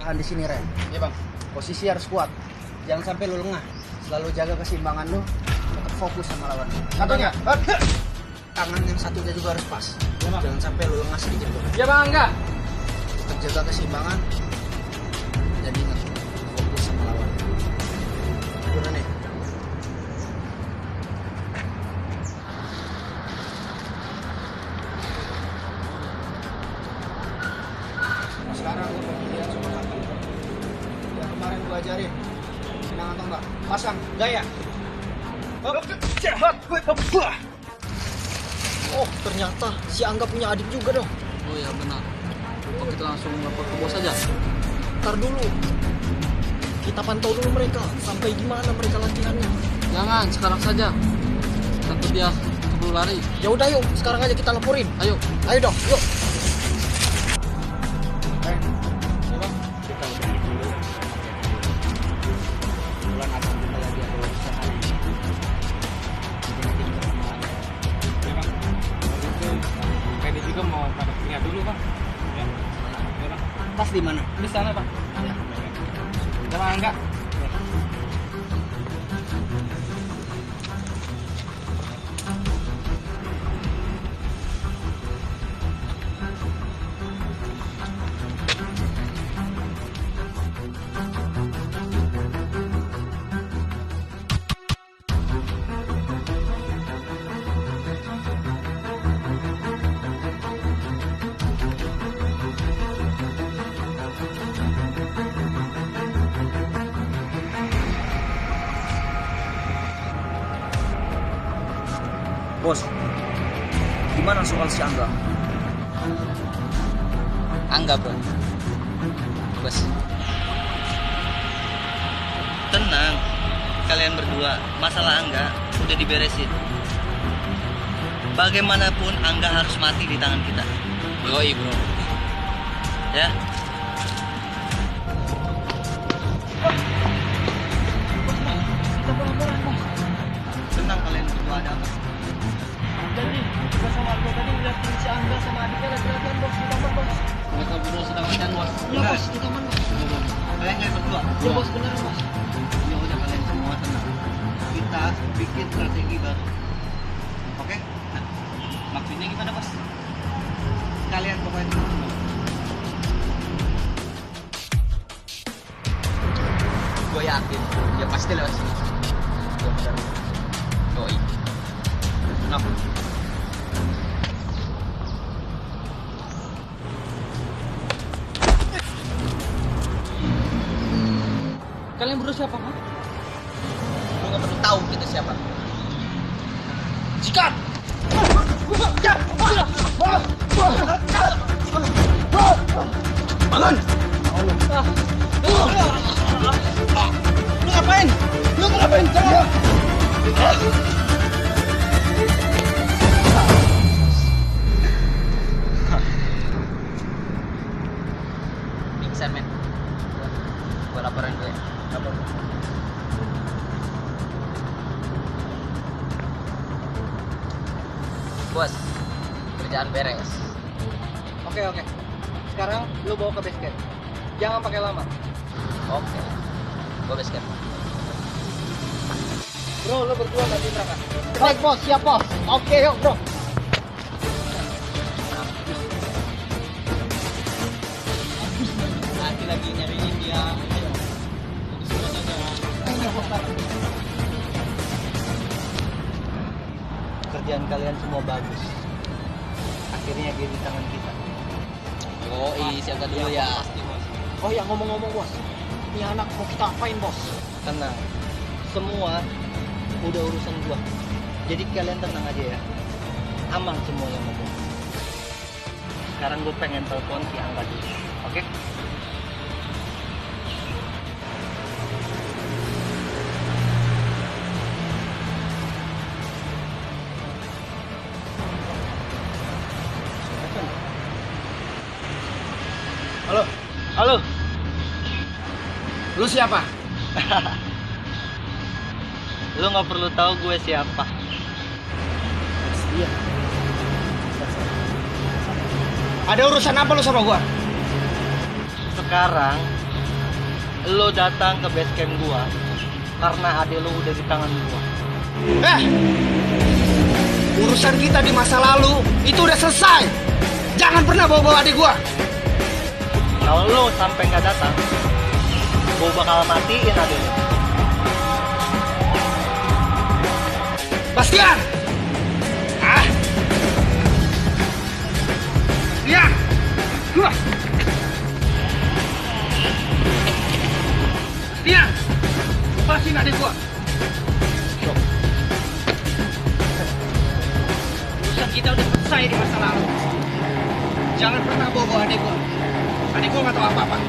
bertahan di sini, Ren. Iya bang. Posisi harus kuat. Jangan sampai lu lengah. Selalu jaga keseimbangan lu. Tetap fokus sama lawan. Satunya. Tangan yang satunya juga harus pas. Iya, Bang. Jangan sampai lu lengah sedikit tuh. Iya bang, enggak. Tetap jaga keseimbangan. Jadi ingat, fokus sama lawan. Gimana nih? Sekarang gue pengen lihat semua kaki. Yang kemarin gue ajarin. Tenang atau enggak? Pasang, gaya. Oh, ternyata si Angga punya adik juga dong. Oh iya benar. Apa kita langsung lapor ke bos aja? Ntar dulu. Kita pantau dulu mereka. Sampai gimana mereka latihannya. Jangan, sekarang saja. Takut dia keburu lari. Ya udah yuk, sekarang aja kita laporin. Ayo. Ayo dong, yuk. Kita udah dulu. Bulan abang kita lagi ada urusan hari ini. Jadi nanti kita semuanya. Ya bang. Pede juga mau pada lihat dulu bang. Ya. Ya bang. Pas di mana? Di sana bang. Ya. Ya bang, enggak. Bos, gimana soal si Angga? Angga bro, bos. Tenang, kalian berdua, masalah Angga udah diberesin. Bagaimanapun Angga harus mati di tangan kita. Yoi bro. Ya. Tenang kalian berdua, ada apa? Jadi, kita sama Angga tadi lihat si Angga sama adiknya lagi latihan bos di taman bos. Mereka berdua sedang latihan bos. Iya bos, di taman bos. Kalian yang berdua. Iya bos, bener bos. Ya udah kalian semua tenang. Kita bikin strategi baru. Oke? Nah, maksudnya gimana bos? Kalian pokoknya tenang semua. Gue yakin, dia pasti lewat sini. Gue bener. Yoi. Kenapa? Kalian berdua siapa bang? Lu gak perlu tahu kita siapa. Sikat! Bangun! Lu ngapain? Lu ngapain? Jangan! Pingsan men. Gua laporan gue. Lapor. Bos, kerjaan beres. Oke. Sekarang lu bawa ke base camp. Jangan pakai lama. Oke. Gua base camp. Bro, lu berdua nanti berangkat. Baik bos, siap bos. Oke, yuk bro. Nanti lagi nyariin dia. Kerjaan kalian semua bagus. Akhirnya dia di tangan kita. Yoi, siapkan dulu ya. Oh ya, ngomong-ngomong bos, ini anak mau kita apain bos? Tenang. Semua udah urusan gua. Jadi kalian tenang aja ya. Aman semua yang ngomong. Sekarang gue pengen telepon si Angga dulu. Oke? Halo. Halo. Lu siapa? Lu nggak perlu tahu gue siapa. Iya. Ada urusan apa lu sama gua? Sekarang Lo datang ke base camp gua karena adek lo udah di tangan gua. Urusan kita di masa lalu itu udah selesai. Jangan pernah bawa-bawa adik gua. Kalau lo sampai nggak datang, gua bakal matiin adek lo. Bastian! Bastian! Bastian! Lepasin adik gua. Urusan kita udah selesai di masa lalu. Jangan pernah bawa adik gua. Adik gua nggak tahu apa-apa.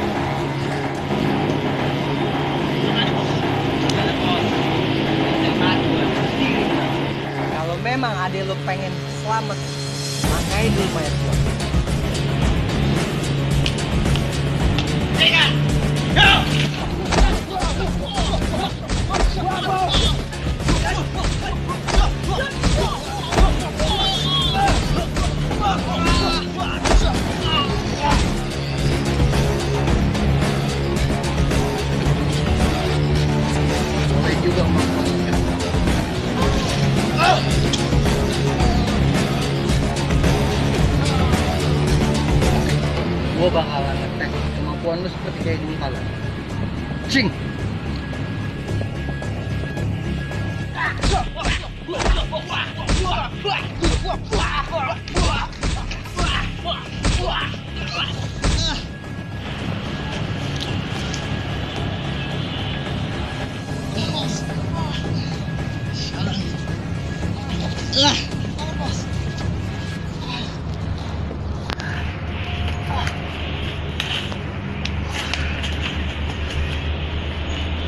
Kalau memang adek lo pengen selamat, pakai dulu mayat gua. Boleh juga Gua bakalan ngetes kemampuan lu seperti kayak dulu kala. Cing!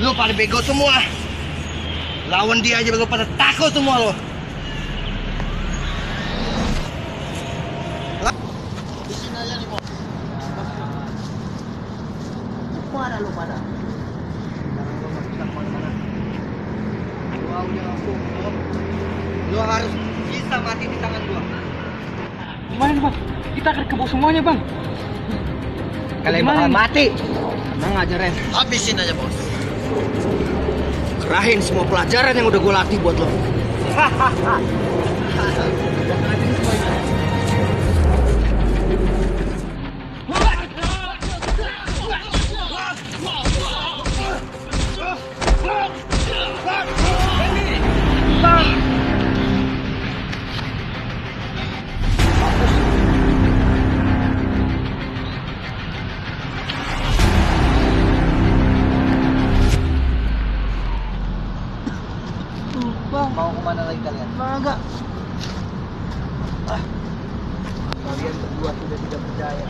Lu pada bego semua. Lawan dia aja lu pada takut semua lo. Di sini aja nih, Bos. Mana lu pada? Lu harus bisa mati di tangan gua. Gimana nih bang? Kita akan kebuk semuanya bang. Kalian Gimana bakal nih? mati. Tenang aja, Ren. Habisin aja, Bos. Kerahin semua pelajaran yang udah gue latih buat lo. Mau kemana lagi kalian? Enggak. Kalian berdua sudah tidak percaya.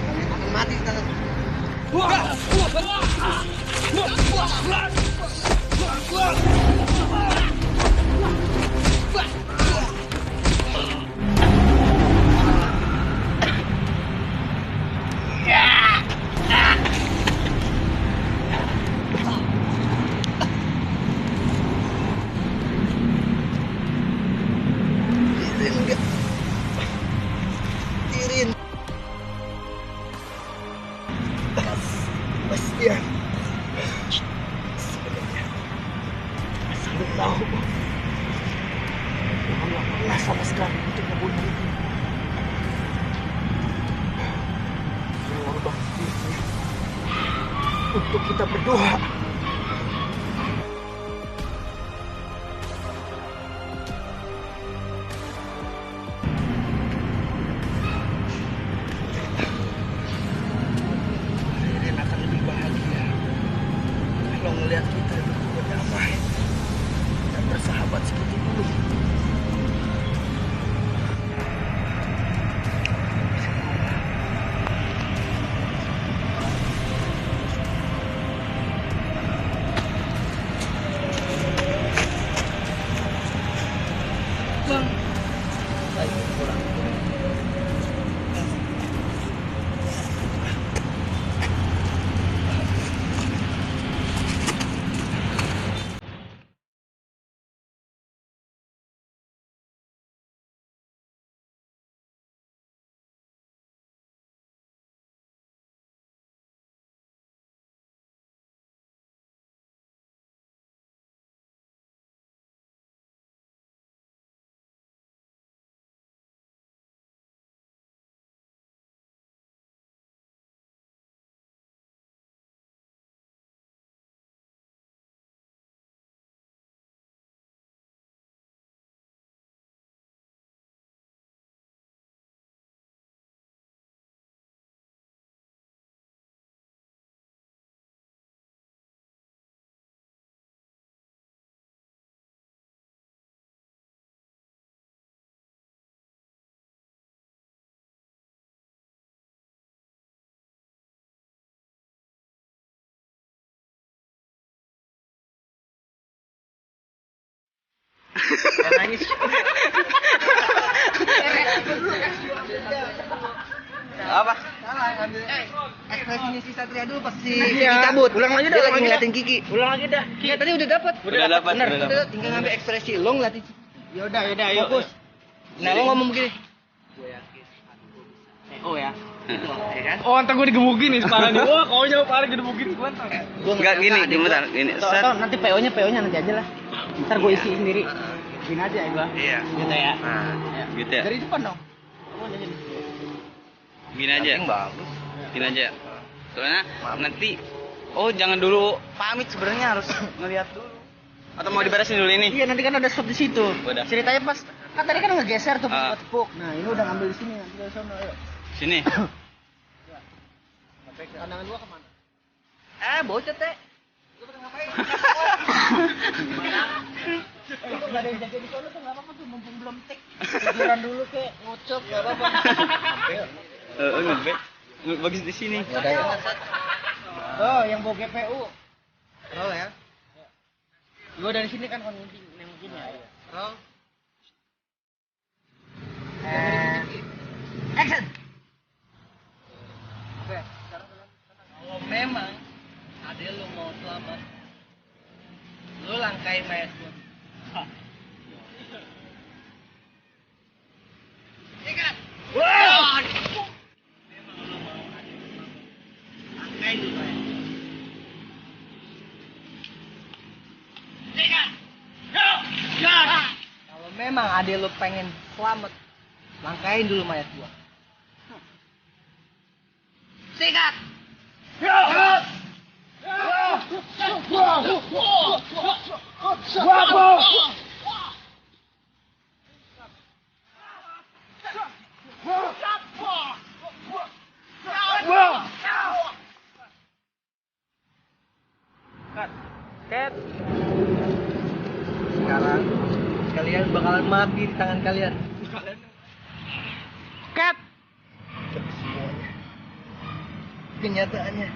Kalian akan mati di tangan. Tirin. Bastian. Sebenarnya saya tahu Tuhan nggak pernah sama sekali untuk membunuh ibu. Mengorbankan dirinya untuk kita berdoa. Ririn akan lebih bahagia kalau melihat kita berdua damai dan bersahabat seperti dulu. Jangan nangis. Apa? Salah ngambil ekspresinya si Satria dulu pas si Iya. Kiki cabut. Ulang lagi dah, Dia ulang lagi lagi ngeliatin Kiki. Ulang lagi dah. Iya tadi udah dapat. Udah dapat, Benar. udah dapat. Tinggal ngambil ekspresi lo ngeliatin. Yaudah, ayo. Fokus. Nah lo ngomong begini. Oh ya. Gitu, ya kan? Oh, ntar gue digebukin nih separah nih. Wah, kau jauh parah digebukin gue ntar. Enggak gini, bentar, gini. Set. Nanti PO-nya nanti aja lah. Ntar gue isi sendiri. Gini aja ya gua. Iya. Gitu ya. Nah, gitu ya. Dari depan dong. Gini aja. Penting bagus. Gini aja. Soalnya nanti jangan dulu pamit sebenarnya harus ngelihat dulu. Atau mau diberesin dulu ini? Iya, nanti kan ada stop di situ. Udah. Ceritanya pas kan tadi kan ngegeser tuh Ah. pas tepuk. Nah, ini udah ngambil di sini nanti dari sana ayo. Sini. Sampai ke pandangan gua kemana? Bocet teh. Lu pada ngapain? Enggak ada yang jaga di sana tuh enggak apa-apa tuh mumpung belum tik. Tiduran dulu kek, ngocok enggak apa-apa. Ngebek. Bagus di sini. Ya udah ya. Oh, yang bawa GPU. Roll ya. Gua dari sini kan ngunting yang begini ya. Roll. Action. Kalau memang ada lu mau selamat, lu langkai mayat gua. Ikat. Wah. Memang lu mau langkai dulu mayat. Ikat. Kalau memang ada lu pengen selamat, langkain dulu mayat gua. Sikat. Cat. Sekarang kalian bakalan mati di tangan kalian. Cat. Tapi semuanya kenyataannya